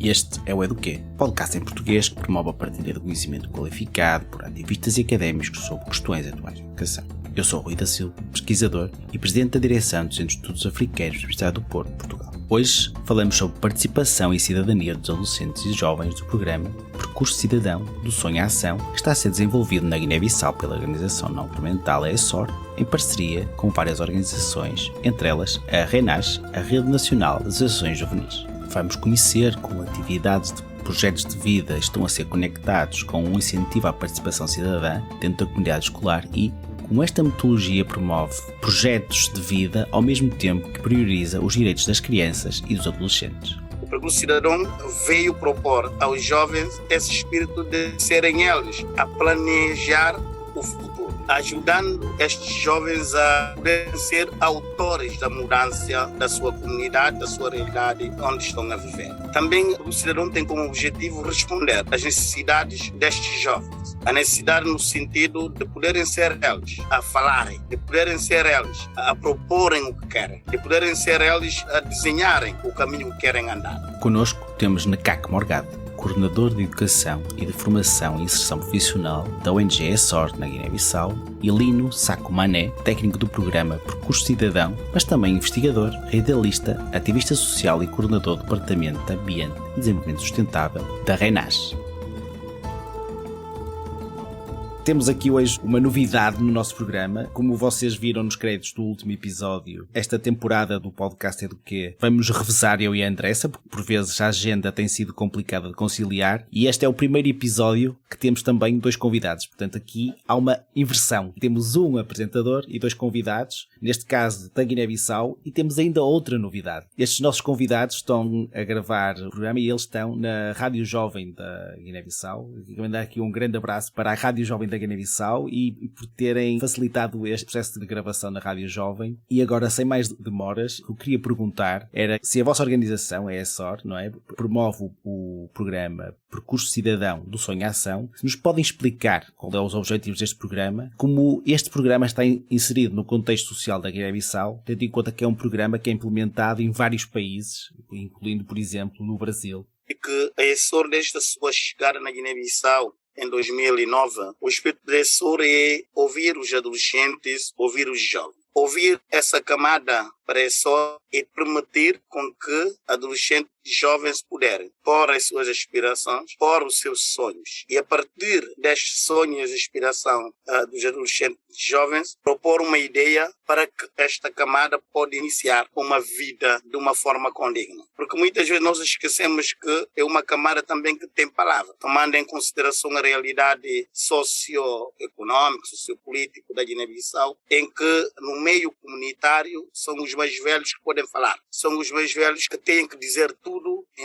Este é o Eduquê, podcast em português que promove a partilha de conhecimento qualificado por ativistas e académicos sobre questões atuais de educação. Eu sou Rui da Silva, pesquisador e presidente da direção do Centro de Estudos Africanos da Universidade do Porto, Portugal. Hoje falamos sobre participação e cidadania dos adolescentes e jovens do programa Percurso Cidadão do Sonho à Ação, que está a ser desenvolvido na Guiné-Bissau pela organização não governamental ESOR, em parceria com várias organizações, entre elas a RENAS, a Rede Nacional das Associações Juvenis. Vamos conhecer como atividades de projetos de vida estão a ser conectados com um incentivo à participação cidadã dentro da comunidade escolar e como esta metodologia promove projetos de vida ao mesmo tempo que prioriza os direitos das crianças e dos adolescentes. O Percurso Cidadão veio propor aos jovens esse espírito de serem eles a planejar o futuro, ajudando estes jovens a poderem ser autores da mudança da sua comunidade, da sua realidade onde estão a viver. Também o cidadão tem como objetivo responder às necessidades destes jovens. A necessidade no sentido de poderem ser eles a falarem, de poderem ser eles a proporem o que querem, de poderem ser eles a desenharem o caminho que querem andar. Conosco temos Nakak Morgado, coordenador de Educação e de Formação e Inserção Profissional da ONG ESOR na Guiné-Bissau, e Lino Saco Mané, técnico do programa Percurso Cidadão, mas também investigador, idealista, ativista social e coordenador do Departamento de Ambiente e Desenvolvimento Sustentável da RENAS. Temos aqui hoje uma novidade no nosso programa. Como vocês viram nos créditos do último episódio, esta temporada do podcast Eduquê, vamos revezar eu e a Andressa, porque por vezes a agenda tem sido complicada de conciliar, e este é o primeiro episódio que temos também dois convidados. Portanto, aqui há uma inversão. Temos um apresentador e dois convidados, neste caso da Guiné-Bissau, e temos ainda outra novidade. Estes nossos convidados estão a gravar o programa e eles estão na Rádio Jovem da Guiné-Bissau. Quero mandar aqui um grande abraço para a Rádio Jovem da Guiné-Bissau e por terem facilitado este processo de gravação na Rádio Jovem. E agora, sem mais demoras, o que eu queria perguntar era se a vossa organização, a ESOR, não é, promove o programa Percurso Cidadão do Sonho à Ação, se nos podem explicar qual é os objetivos deste programa, como este programa está inserido no contexto social da Guiné-Bissau, tendo em conta que é um programa que é implementado em vários países, incluindo, por exemplo, no Brasil. E que a ESOR, desde a sua chegada na Guiné-Bissau, em 2009, o espírito da ESOR é ouvir os adolescentes, ouvir os jovens. Ouvir essa camada para a ESOR e permitir com que adolescentes e jovens puderem pôr as suas aspirações, pôr os seus sonhos. E a partir destes sonhos e aspiração dos adolescentes e jovens, propor uma ideia para que esta camada pode iniciar uma vida de uma forma condigna. Porque muitas vezes nós esquecemos que é uma camada também que tem palavra, tomando em consideração a realidade socioeconômica, sociopolítica da Guiné-Bissau, em que no meio comunitário são os mais velhos que podem falar, são os mais velhos que têm que dizer tudo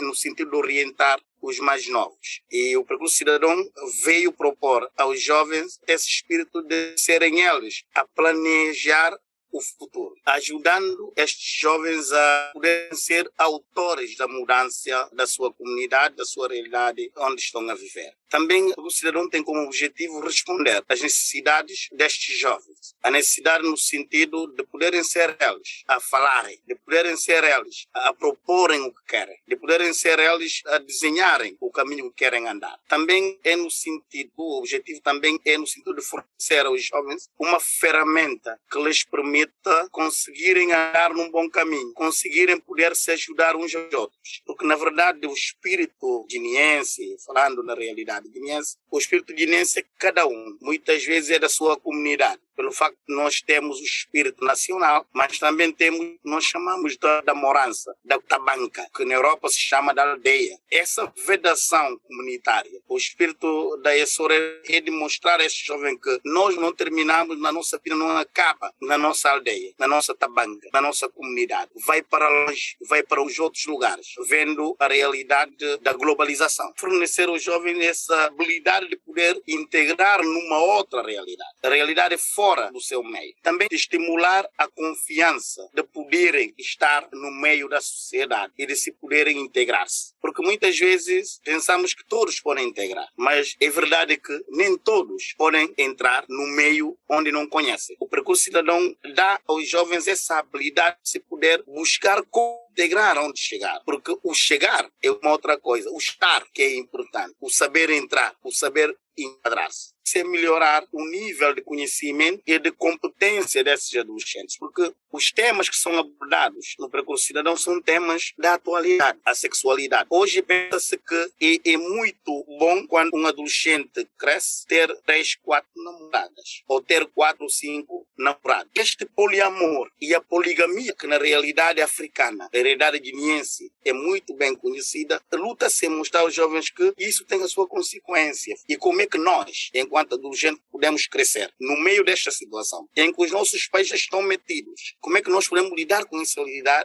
no sentido de orientar os mais novos. E o Percurso Cidadão veio propor aos jovens esse espírito de serem eles a planejar o futuro, ajudando estes jovens a poderem ser autores da mudança da sua comunidade, da sua realidade onde estão a viver. Também o cidadão tem como objetivo responder às necessidades destes jovens. A necessidade no sentido de poderem ser eles a falarem, de poderem ser eles a proporem o que querem, de poderem ser eles a desenharem o caminho que querem andar. Também é no sentido, o objetivo também é no sentido de fornecer aos jovens uma ferramenta que lhes permita conseguirem andar num bom caminho, conseguirem poder se ajudar uns aos outros. Porque, na verdade, o espírito guineense, falando na realidade guineense, o espírito guineense é cada um. Muitas vezes é da sua comunidade. Pelo facto de nós temos o espírito nacional, mas também temos, nós chamamos da morança, da tabanca, que na Europa se chama da aldeia. Essa vedação comunitária, o espírito da ESOR é de mostrar a este jovem que nós não terminamos na nossa vida, não acaba na nossa aldeia, na nossa tabanca, na nossa comunidade. Vai para longe, vai para os outros lugares, vendo a realidade da globalização. Fornecer aos jovens essa habilidade de poder integrar numa outra realidade. A realidade é fora do seu meio. Também estimular a confiança de poderem estar no meio da sociedade e de se poderem integrar-se. Porque muitas vezes pensamos que todos podem integrar, mas é verdade que nem todos podem entrar no meio onde não conhecem. O Percurso Cidadão dá aos jovens essa habilidade de se poder buscar integrar onde chegar. Porque o chegar é uma outra coisa. O estar que é importante. O saber entrar, o saber enquadrar-se. É melhorar o nível de conhecimento e de competência desses adolescentes, porque os temas que são abordados no Percurso Cidadão são temas da atualidade, a sexualidade. Hoje pensa-se que é muito bom quando um adolescente cresce ter 3, 4 namoradas, ou ter 4 ou 5 namorados. Este poliamor e a poligamia, que na realidade africana, na realidade guineense, é muito bem conhecida, luta-se a mostrar aos jovens que isso tem a sua consequência. E como é que nós, enquanto adolescentes, podemos crescer no meio desta situação em que os nossos pais já estão metidos? Como é que nós podemos lidar com essa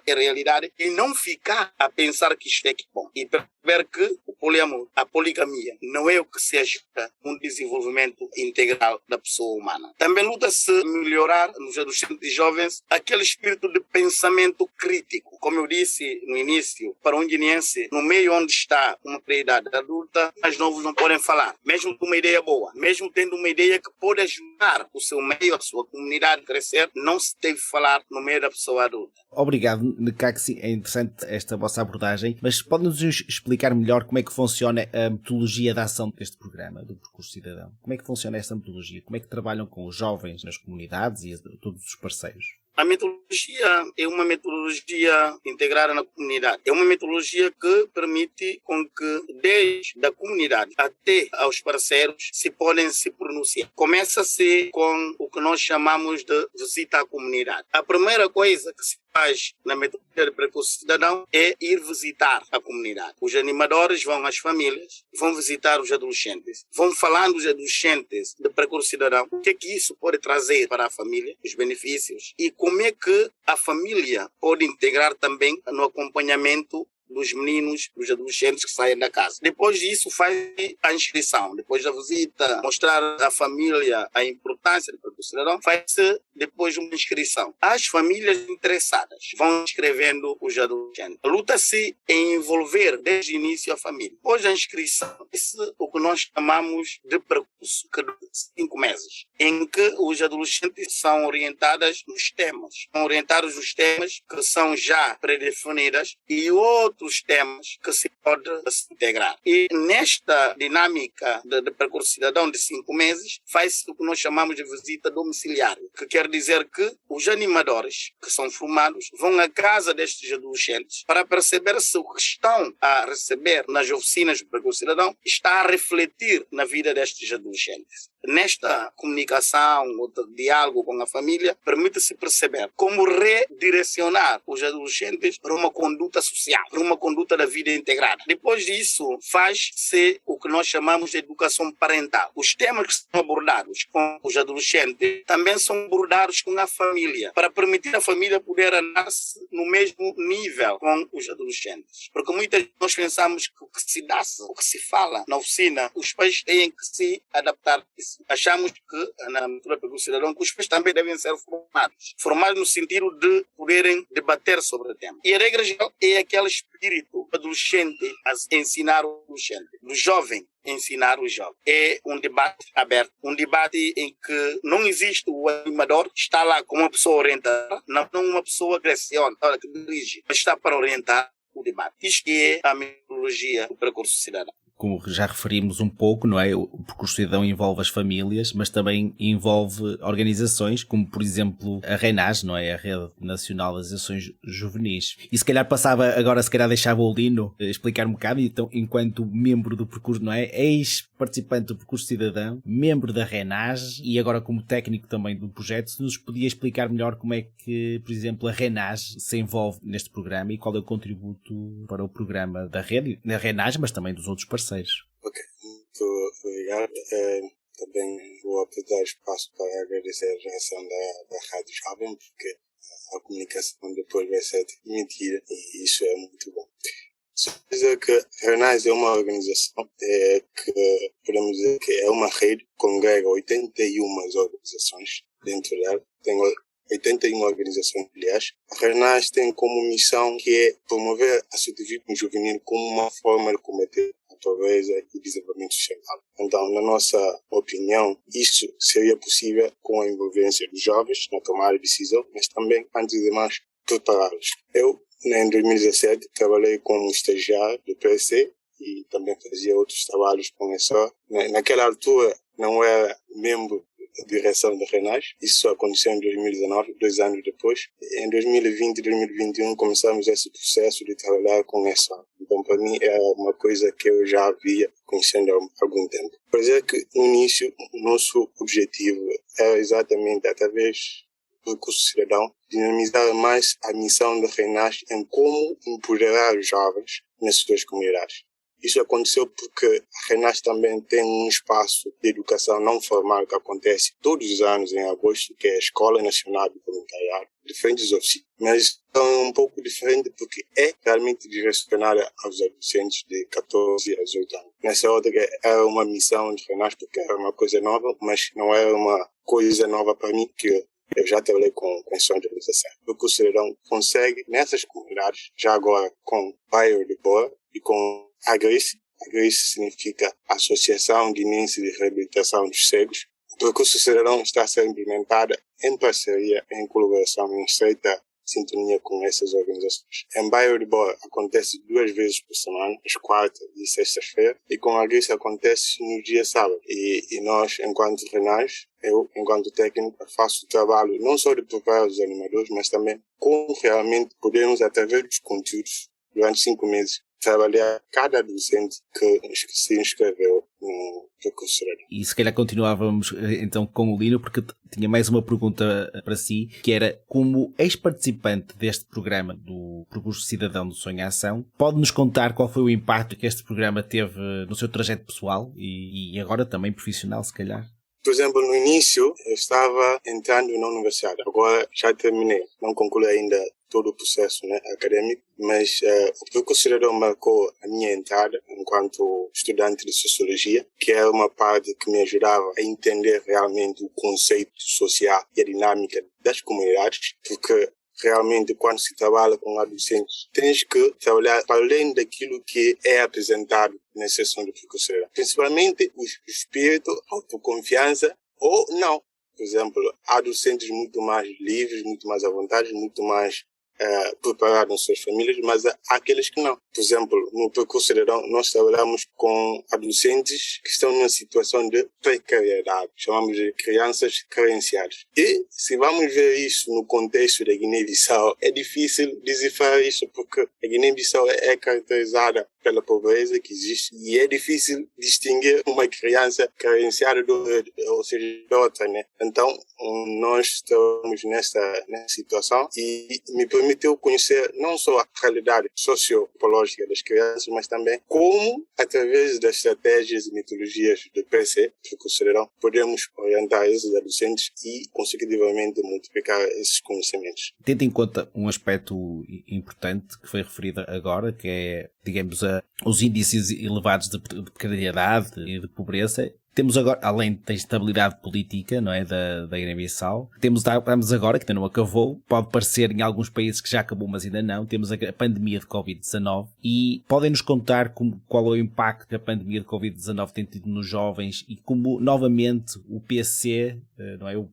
realidade e não ficar a pensar que isto é que bom? E perceber que o poliamor, a poligamia, não é o que se ajuda no desenvolvimento integral da pessoa humana. Também luta-se melhorar nos adolescentes e jovens aquele espírito de pensamento crítico. Como eu disse no início, para um guineense, no meio onde está uma idade adulta, mais novos não podem falar, mesmo com uma ideia boa, mesmo tendo uma ideia que pode ajudar o seu meio, a sua comunidade a crescer, não se deve falar no meio da pessoa adulta. Obrigado, Necaxi. É interessante esta vossa abordagem, mas pode-nos explicar melhor como é que funciona a metodologia da ação deste programa, do Percurso Cidadão? Como é que funciona esta metodologia? Como é que trabalham com os jovens nas comunidades e todos os parceiros? A metodologia é uma metodologia integrada na comunidade. É uma metodologia que permite com que desde a comunidade até aos parceiros se podem se pronunciar. Começa-se com o que nós chamamos de visita à comunidade. A primeira coisa que se faz na metodologia de Percurso Cidadão é ir visitar a comunidade. Os animadores vão às famílias, vão visitar os adolescentes, vão falando os adolescentes de Percurso Cidadão, o que é que isso pode trazer para a família, os benefícios, e como é que a família pode integrar também no acompanhamento dos meninos, dos adolescentes que saem da casa. Depois disso, faz a inscrição. Depois da visita, mostrar à família a importância do Percurso Cidadão, faz-se depois uma inscrição. As famílias interessadas vão inscrevendo os adolescentes. Luta-se em envolver desde o início a família. Depois da inscrição, esse é o que nós chamamos de percurso, que dura 5 meses, em que os adolescentes são orientados nos temas. São orientados nos temas que são já predefinidos e outros temas que se pode se integrar. E nesta dinâmica de Percurso Cidadão de 5 meses, faz-se o que nós chamamos de visita domiciliar, que quer dizer que os animadores que são formados vão à casa destes adolescentes para perceber se o que estão a receber nas oficinas do Percurso Cidadão está a refletir na vida destes adolescentes. Nesta comunicação, ou diálogo com a família, permite-se perceber como redirecionar os adolescentes para uma conduta social, para uma conduta da vida integrada. Depois disso, faz-se o que nós chamamos de educação parental. Os temas que são abordados com os adolescentes também são abordados com a família, para permitir a família poder andar-se no mesmo nível com os adolescentes. Porque muitas vezes nós pensamos que o que se dá, o que se fala na oficina, os pais têm que se adaptar a isso. Achamos que, na metodologia do Percurso Cidadão, que os pais também devem ser formados. Formados no sentido de poderem debater sobre o tema. E a regra geral é aquele espírito adolescente a ensinar o adolescente, do jovem ensinar o jovem. É um debate aberto, um debate em que não existe o animador, está lá como uma pessoa orientada, não uma pessoa que direciona, que dirige, mas está para orientar o debate. Isto é a metodologia do Percurso Cidadão. Como já referimos um pouco, não é? O Percurso Cidadão envolve as famílias, mas também envolve organizações, como por exemplo a RENAS, não é? A Rede Nacional das Ações Juvenis. E se calhar passava agora, se calhar deixava o Lino explicar um bocado, então, enquanto membro do percurso, não é? Ex-participante do Percurso Cidadão, membro da RENAS e agora como técnico também do projeto, se nos podia explicar melhor como é que, por exemplo, a RENAS se envolve neste programa e qual é o contributo para o programa da rede, da RENAS, mas também dos outros parceiros. Ok, muito obrigado. Também vou aproveitar espaço para agradecer a reação da Rádio Jovem, porque a comunicação depois vai ser transmitida e isso é muito bom. Só dizer que a RENAS é uma organização que podemos dizer que é uma rede que congrega 81 organizações dentro dela. Tem 81 organizações, aliás. A RENAS tem como missão que é promover a ativismo juvenil como uma forma de combater a pobreza e o desenvolvimento social. Então, na nossa opinião, isso seria possível com a envolvência dos jovens na tomada de decisão, mas também, antes de mais, prepará-los. Eu Em 2017, trabalhei como estagiário do PC e também fazia outros trabalhos com essa. Naquela altura, não era membro da direção da RENAS. Isso aconteceu em 2019, 2 anos depois. Em 2020 e 2021, começamos esse processo de trabalhar com essa. Então, para mim, é uma coisa que eu já havia conhecendo há algum tempo. Por dizer que, no início, o nosso objetivo era exatamente, através do Percurso Cidadão, dinamizar mais a missão da RENAS em como empoderar os jovens nas suas comunidades. Isso aconteceu porque a RENAS também tem um espaço de educação não formal que acontece todos os anos em agosto, que é a Escola Nacional de Voluntariado, diferentes oficinas. Mas é um pouco diferente porque é realmente direcionada aos adolescentes de 14 a 18 anos. Nessa outra é uma missão de RENAS porque é uma coisa nova, mas não é uma coisa nova para mim, que eu já trabalhei com questões de organização. Porque o cidadão consegue, nessas comunidades, já agora com Bairro de Boa e com a Grace. A Grace significa Associação Guinense de Reabilitação dos Cegos. O Percurso Cidadão está a ser implementado em parceria, em colaboração, em estreita sintonia com essas organizações. Em Bairro de Boa acontece 2 vezes por semana, às quartas e sextas-feiras, e com a Grace acontece no dia sábado. E nós, enquanto RENAS, eu, enquanto técnico, faço o trabalho não só de preparar os animadores, mas também como realmente podemos, através dos conteúdos, durante 5 meses, trabalhar cada docente que se inscreveu no Percurso Cidadão. E se calhar continuávamos então com o Lino, porque tinha mais uma pergunta para si, que era: como ex-participante deste programa do Percurso Cidadão do Sonho à Ação, pode-nos contar qual foi o impacto que este programa teve no seu trajeto pessoal e agora também profissional, se calhar? Por exemplo, no início eu estava entrando na universidade, agora já terminei, não concluí ainda todo o processo, né, acadêmico, mas o Percurso Cidadão marcou a minha entrada enquanto estudante de Sociologia, que é uma parte que me ajudava a entender realmente o conceito social e a dinâmica das comunidades, porque realmente quando se trabalha com adolescentes, tens que trabalhar para além daquilo que é apresentado na sessão de Percurso Cidadão. Principalmente o espírito, a autoconfiança ou não. Por exemplo, há adolescentes muito mais livres, muito mais à vontade, muito mais preparados nas suas famílias, mas há aqueles que não. Por exemplo, no Percurso Cidadão, nós trabalhamos com adolescentes que estão numa situação de precariedade. Chamamos de crianças carenciadas. E se vamos ver isso no contexto da Guiné-Bissau, é difícil decifrar isso, porque a Guiné-Bissau é caracterizada pela pobreza que existe e é difícil distinguir uma criança carenciada ou seja, de outra, né? Então, nós estamos nessa situação e me permitiu conhecer não só a realidade sociopolítica das crianças, mas também como, através das estratégias e metodologias do PC, Percurso Cidadão, podemos orientar esses adolescentes e, consecutivamente, multiplicar esses conhecimentos. Tendo em conta um aspecto importante que foi referido agora, que é, digamos, os índices elevados de precariedade e de pobreza. Temos agora, além da instabilidade política, não é, da Guiné-Bissau, temos agora, que ainda não acabou, pode parecer em alguns países que já acabou, mas ainda não, temos a pandemia de Covid-19 e podem-nos contar qual é o impacto que a pandemia de Covid-19 tem tido nos jovens e como, novamente, o PC, não é, o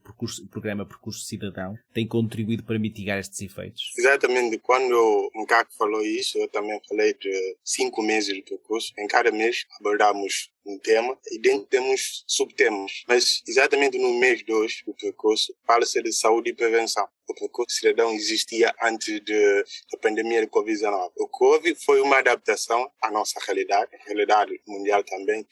programa Percurso Cidadão, tem contribuído para mitigar estes efeitos. Exatamente, quando o Ncaco falou isso, eu também falei de 5 meses de percurso. Em cada mês abordamos um tema e dentro temos subtemas. Mas exatamente no mês 2 do percurso fala-se de saúde e prevenção. O Percurso Cidadão existia antes da pandemia de Covid-19. O Covid foi uma adaptação à nossa realidade, a realidade mundial também,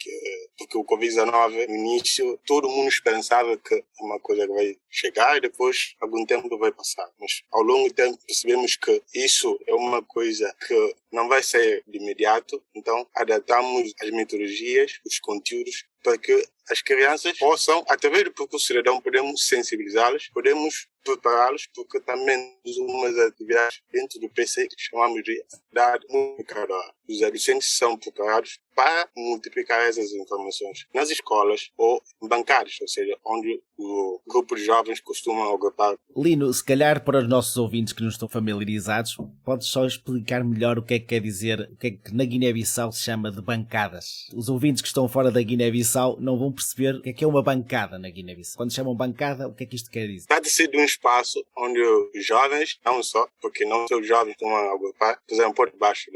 porque o Covid-19, no início, todo mundo pensava que é uma coisa que vai chegar e depois algum tempo vai passar. Mas ao longo do tempo percebemos que isso é uma coisa que não vai ser de imediato, então adaptamos as metodologias, os conteúdos, para que as crianças possam, através do Percurso Cidadão, podemos sensibilizá-las, podemos prepará-los, porque também temos umas atividades dentro do PC que chamamos de atividade comunicadora. Os adolescentes são preparados para multiplicar essas informações nas escolas ou bancadas, ou seja, onde o grupo de jovens costumam agrupar. Lino, se calhar para os nossos ouvintes que não estão familiarizados, podes só explicar melhor o que é que quer dizer, o que é que na Guiné-Bissau se chama de bancadas. Os ouvintes que estão fora da Guiné-Bissau não vão perceber o que é uma bancada na Guiné-Bissau. Quando chamam bancada, o que é que isto quer dizer? Trata-se de um espaço onde os jovens, não só, porque não são os jovens que vão agrupar, por exemplo, por debaixo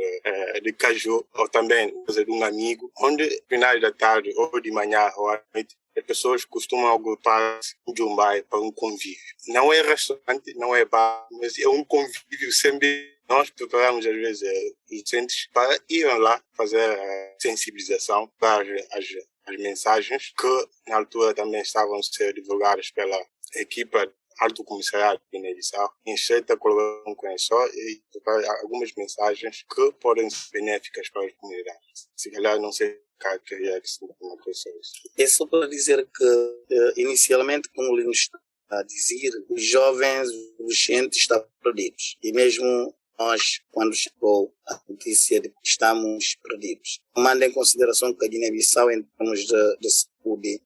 de caju, ou também de um amigo, onde, finais da tarde, ou de manhã, ou à noite, as pessoas costumam agrupar-se de um bairro para um convívio. Não é restaurante, não é bar, mas é um convívio sempre. Nós preparamos, às vezes, os docentes para ir lá fazer a sensibilização para as mensagens que, na altura, também estavam a ser divulgadas pela equipa Alto Comissariado de Guiné-Bissau, em estreita colaboração com a ESO, e preparar algumas mensagens que podem ser benéficas para as comunidades. Se calhar, não sei queria que se uma coisa sobre isso. É só para dizer que, inicialmente, como o Lino está a dizer, os jovens, os adolescentes estão perdidos. E mesmo nós, quando chegou a notícia de que estamos perdidos, tomando em consideração que a Guiné-Bissau, em termos de saúde,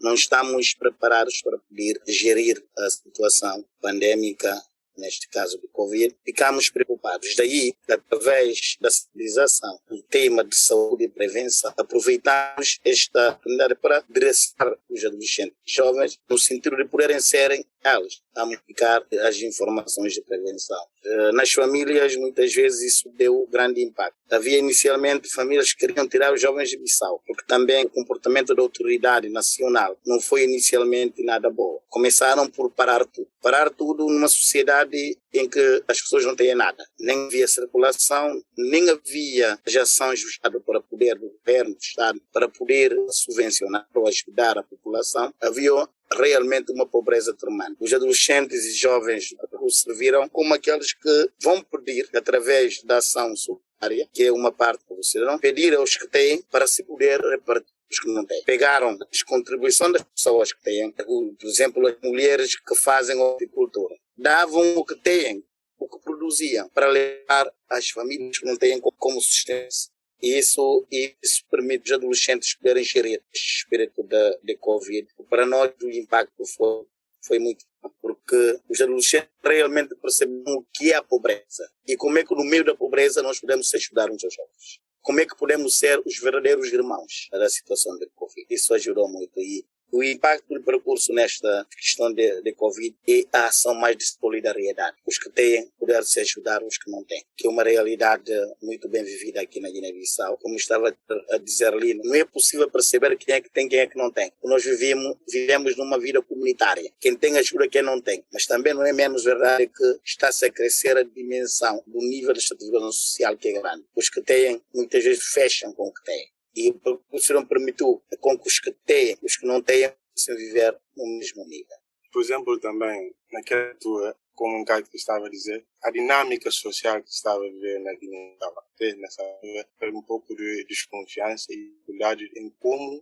não estamos preparados para poder gerir a situação pandémica, neste caso do Covid, ficamos preocupados. Daí, através da sensibilização do tema de saúde e prevenção, aproveitamos esta oportunidade para direcionar os adolescentes jovens no sentido de poderem serem eles a multiplicar as informações de prevenção. Nas famílias, muitas vezes, isso deu grande impacto. Havia inicialmente famílias que queriam tirar os jovens de Bissau, porque também o comportamento da autoridade nacional não foi inicialmente nada bom. Começaram por parar tudo. Parar tudo numa sociedade em que as pessoas não têm nada. Nem havia circulação, nem havia as ações do Estado para poder, do governo, do Estado, para poder subvencionar ou ajudar a população. Havia realmente uma pobreza tremenda. Os adolescentes e jovens serviram como aqueles que vão pedir, através da ação solidária, que é uma parte do cidadão, pedir aos que têm para se poder repartir os que não têm. Pegaram as contribuições das pessoas que têm, por exemplo, as mulheres que fazem horticultura, davam o que têm, o que produziam, para levar às famílias que não têm como sustento. Isso permite os adolescentes poderem gerir o espírito de Covid. Para nós, o impacto foi muito grande, porque os adolescentes realmente perceberam o que é a pobreza e como é que no meio da pobreza nós podemos ajudar uns aos outros. Como é que podemos ser os verdadeiros irmãos da situação de Covid. Isso ajudou muito. E o impacto do percurso nesta questão de Covid é a ação mais de solidariedade. Os que têm poder se ajudar, os que não têm. Que é uma realidade muito bem vivida aqui na Guiné-Bissau. Como estava a dizer ali, não é possível perceber quem é que tem, quem é que não tem. Nós vivemos numa vida comunitária. Quem tem ajuda, quem não tem. Mas também não é menos verdade que está-se a crescer a dimensão do nível de estratificação social que é grande. Os que têm, muitas vezes, fecham com o que têm. E o percurso não permitiu com que os que têm, os que não têm, possam viver no mesmo nível. Por exemplo, também, naquela altura, como o Caio estava a dizer, a dinâmica social que estava a viver na Guiné nessa altura era um pouco de desconfiança e dificuldade em como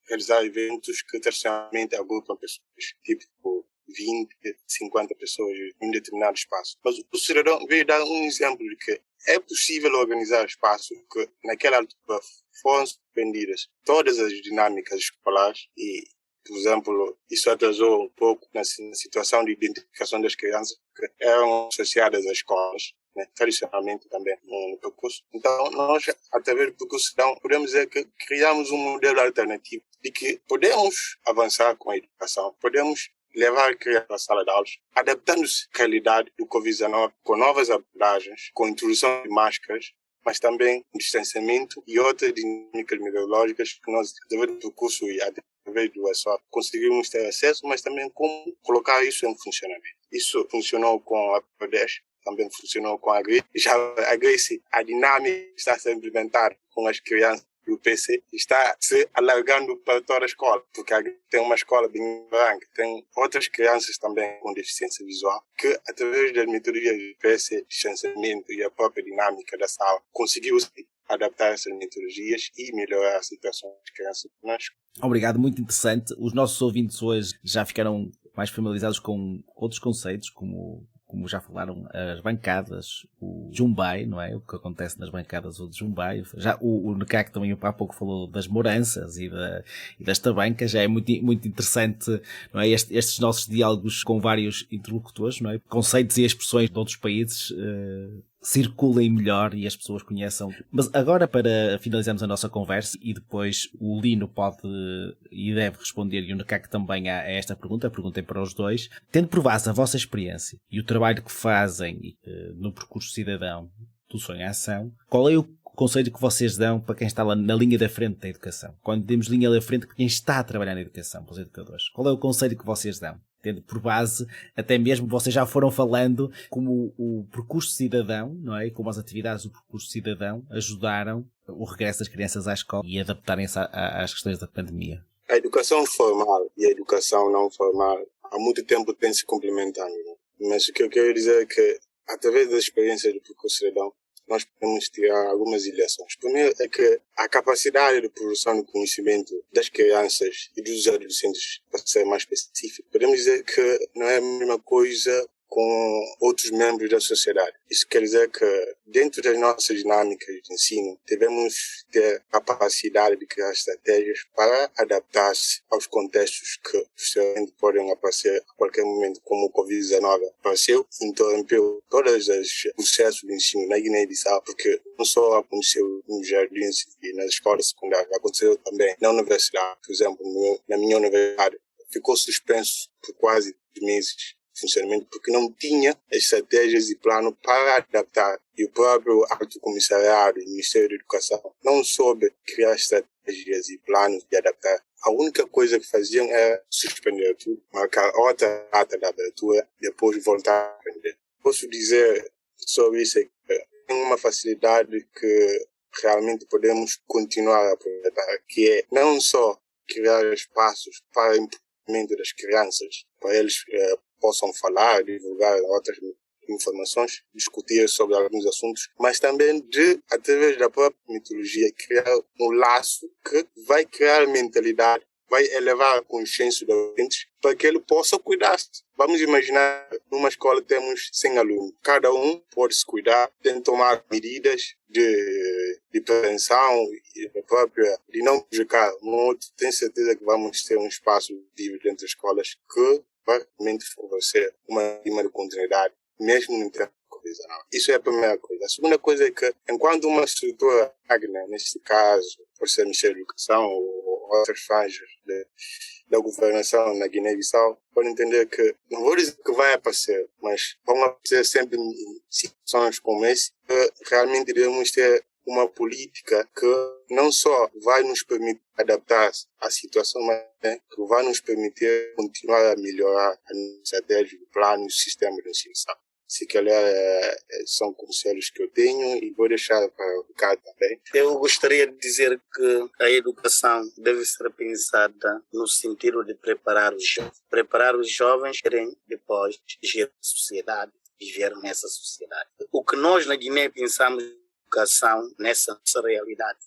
realizar eventos que tradicionalmente agrupam pessoas, tipo 20, 50 pessoas em um determinado espaço. Mas o cidadão veio dar um exemplo de que é possível organizar espaços que, naquela altura, foram suspendidas todas as dinâmicas escolares e, por exemplo, isso atrasou um pouco na situação de identificação das crianças que eram associadas às escolas, né, tradicionalmente também no percurso. Então, nós, através do percurso, podemos dizer que criamos um modelo alternativo de que podemos avançar com a educação, podemos levar a criança à sala de aulas, adaptando-se à realidade do Covid-19, com novas abordagens, com a introdução de máscaras, mas também distanciamento e outras dinâmicas metodológicas que nós, através do curso e através do ESO, conseguimos ter acesso, mas também como colocar isso em funcionamento. Isso funcionou com a PRODES, também funcionou com a GRI. Já a GRI, a dinâmica está a ser implementada com as crianças do PC, está se alargando para toda a escola, porque tem uma escola bem grande, tem outras crianças também com deficiência visual, que através das metodologias do PC, distanciamento e a própria dinâmica da sala, conseguiu adaptar essas metodologias e melhorar a situação das crianças na escola. Obrigado, muito interessante. Os nossos ouvintes hoje já ficaram mais familiarizados com outros conceitos, como como já falaram, as bancadas, o Jumbai, não é? O que acontece nas bancadas do Jumbai. Já o Nekak também há pouco falou das Moranças e desta banca, já é muito, muito interessante, não é? Estes nossos diálogos com vários interlocutores, não é? Conceitos e expressões de outros países circulem melhor e as pessoas conheçam. Mas agora, para finalizarmos a nossa conversa, e depois o Lino pode e deve responder, e o Nekak também, a esta pergunta, perguntem para os dois, tendo por base a vossa experiência e o trabalho que fazem no percurso cidadão do Sonho à Ação, qual é o conselho que vocês dão para quem está lá na linha da frente da educação? Quando dizemos linha da frente, quem está a trabalhar na educação, para os educadores, qual é o conselho que vocês dão? Tendo por base, até mesmo vocês já foram falando como o percurso cidadão, não é? Como as atividades do percurso cidadão ajudaram o regresso das crianças à escola e adaptarem-se às questões da pandemia. A educação formal e a educação não formal há muito tempo têm se complementando, né? Mas o que eu quero dizer é que, através da experiência do percurso cidadão, nós podemos tirar algumas lições. Primeiro é que a capacidade de produção do conhecimento das crianças e dos adolescentes, para ser mais específico, podemos dizer que não é a mesma coisa com outros membros da sociedade. Isso quer dizer que, dentro das nossas dinâmicas de ensino, devemos ter capacidade de criar estratégias para adaptar-se aos contextos que possivelmente podem aparecer a qualquer momento, como o Covid-19 apareceu, interrompeu todos os processos de ensino na Guiné-Bissau, porque não só aconteceu nos jardins e nas escolas secundárias, aconteceu também na universidade. Por exemplo, na minha universidade, ficou suspenso por quase meses funcionamento, porque não tinha estratégias e plano para adaptar. E o próprio Alto Comissariado e o Ministério da Educação não soube criar estratégias e planos de adaptar. A única coisa que faziam era suspender tudo, marcar outra data da abertura, depois voltar a aprender. Posso dizer sobre isso que tem uma facilidade que realmente podemos continuar a aproveitar, que é não só criar espaços para o empoderamento das crianças, para eles possam falar, divulgar outras informações, discutir sobre alguns assuntos, mas também de, através da própria mitologia, criar um laço que vai criar mentalidade, vai elevar a consciência dos adolescentes para que ele possa cuidar-se. Vamos imaginar, numa escola temos 100 alunos. Cada um pode se cuidar, tem que tomar medidas de prevenção e de não prejudicar um outro. Tenho certeza que vamos ter um espaço livre dentro das escolas que vai realmente favorecer uma clima de continuidade, mesmo no tempo da Covid-19. Isso é a primeira coisa. A segunda coisa é que, enquanto uma estrutura magna, neste caso, por ser Ministério da Educação ou outras franjas da governação na Guiné-Bissau, pode entender que, não vou dizer que vai aparecer, mas vão aparecer sempre situações como esse, que realmente devemos ter uma política que não só vai nos permitir adaptar à situação, mas que vai nos permitir continuar a melhorar a estratégia, o plano e o sistema de ensino. Se calhar são conselhos que eu tenho e vou deixar para o Ricardo também. Eu gostaria de dizer que a educação deve ser pensada no sentido de preparar os jovens. Preparar os jovens para depois gerar a sociedade, viver nessa sociedade. O que nós na Guiné pensamos educação nessa realidade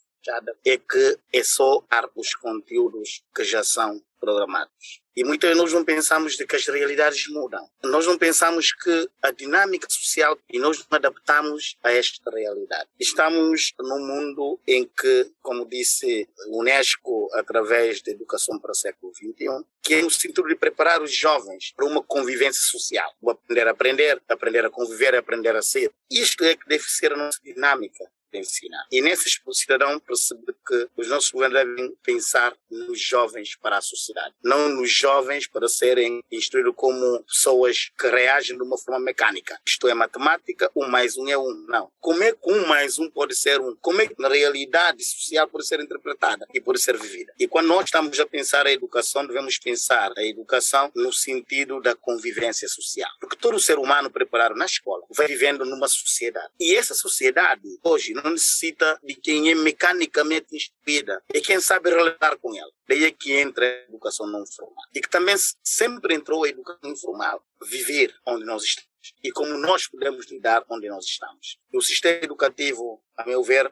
é que é só dar os conteúdos que já são programados. E muitas vezes nós não pensamos de que as realidades mudam. Nós não pensamos que a dinâmica social e nós não adaptamos a esta realidade. Estamos num mundo em que, como disse a Unesco, através da educação para o século XXI, que é no sentido de preparar os jovens para uma convivência social. O aprender a conviver, aprender a ser. Isto é que deve ser a nossa dinâmica de ensinar. E nesse cidadão perceber que os nossos governos devem pensar nos jovens para a sociedade. Não nos jovens para serem instruídos como pessoas que reagem de uma forma mecânica. Isto é matemática, 1 mais 1 é 1. Não. Como é que 1 mais 1 pode ser 1? Como é que na realidade social pode ser interpretada e pode ser vivida? E quando nós estamos a pensar a educação, devemos pensar a educação no sentido da convivência social. Porque todo ser humano preparado na escola vai vivendo numa sociedade. E essa sociedade, hoje, não necessita de quem é mecanicamente instruída e quem sabe relatar com ela. Daí é que entra a educação não formal. E que também sempre entrou a educação informal. Viver onde nós estamos. E como nós podemos lidar onde nós estamos. E o sistema educativo, a meu ver,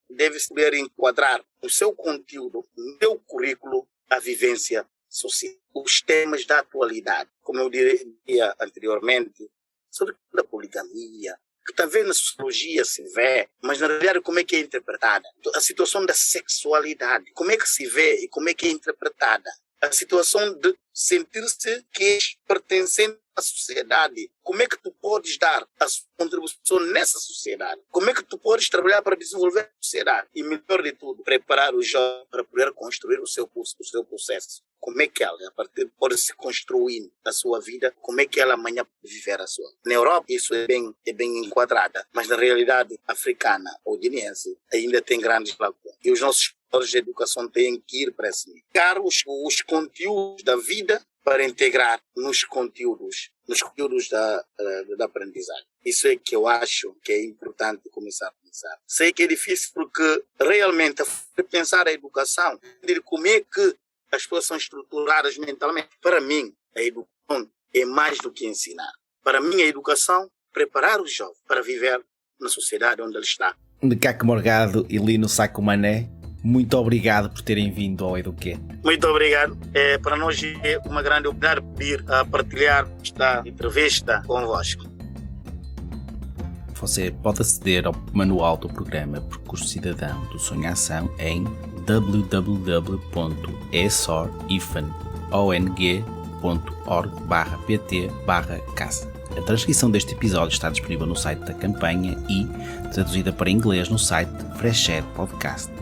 deve saber enquadrar no seu conteúdo, no seu currículo, a vivência social. Os temas da atualidade. Como eu diria anteriormente, sobre a poligamia, que talvez na sociologia se vê, mas na realidade como é que é interpretada? A situação da sexualidade, como é que se vê e como é que é interpretada? A situação de sentir-se que és pertencente à sociedade. Como é que tu podes dar a sua contribuição nessa sociedade? Como é que tu podes trabalhar para desenvolver a sociedade? E melhor de tudo, preparar o jovem para poder construir o seu processo. Como é que ela, a partir pode se construir a sua vida, como é que ela amanhã pode viver a sua. Na Europa isso é bem enquadrada, mas na realidade africana ou guineense ainda tem grandes lacunas. E os nossos de educação têm que ir para esse nível. Pegar os conteúdos da vida para integrar nos conteúdos da aprendizagem. Isso é que eu acho que é importante começar a pensar. Sei que é difícil porque realmente pensar a educação, de como é que as pessoas são estruturadas mentalmente. Para mim, a educação é mais do que ensinar. Para mim, a educação é preparar o jovem para viver na sociedade onde ele está. Caco Morgado e Lino Saccomané, muito obrigado por terem vindo ao Eduquê. Muito obrigado. Para nós é uma grande oportunidade vir a partilhar esta entrevista convosco. Você pode aceder ao manual do programa Percurso Cidadão do Sonho à Ação em www.esorifan.ong.org/pt/casa. A transcrição deste episódio está disponível no site da campanha e traduzida para inglês no site freshedpodcast.com.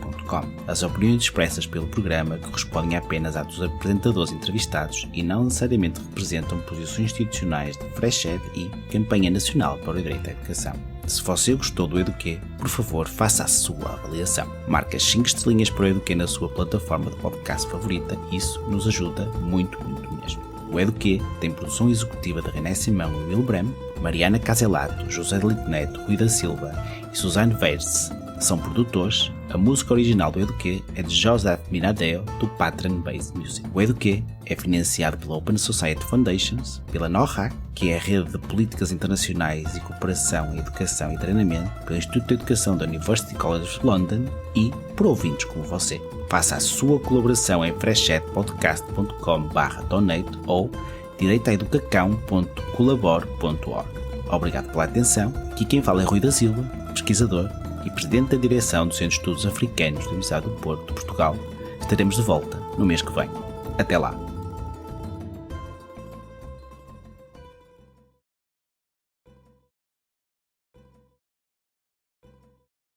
As opiniões expressas pelo programa correspondem apenas às dos apresentadores entrevistados e não necessariamente representam posições institucionais de Freshed e Campanha Nacional para o Direito à Educação. Se você gostou do Eduquê, por favor, faça a sua avaliação. Marque as 5 estrelinhas para o Eduquê na sua plataforma de podcast favorita. Isso nos ajuda muito, muito mesmo. O Eduquê tem produção executiva de René Simão e Will Brem, Mariana Caselato, José de Lito Neto, Rui da Silva e Suzanne Verse são produtores. A música original do Eduquê é de Joseph Minadeo, do Patron Based Music. O Eduquê é financiado pela Open Society Foundations, pela NORAC, que é a rede de políticas internacionais e cooperação em educação e treinamento, pelo Instituto de Educação da University College of London e por ouvintes como você. Faça a sua colaboração em freshedpodcast.com/donate ou direitaeducacão.colabore.org. Obrigado pela atenção. Aqui quem fala é Rui da Silva, pesquisador e presidente da direção do Centro de Estudos Africanos da Universidade do Porto de Portugal. Estaremos de volta no mês que vem. Até lá!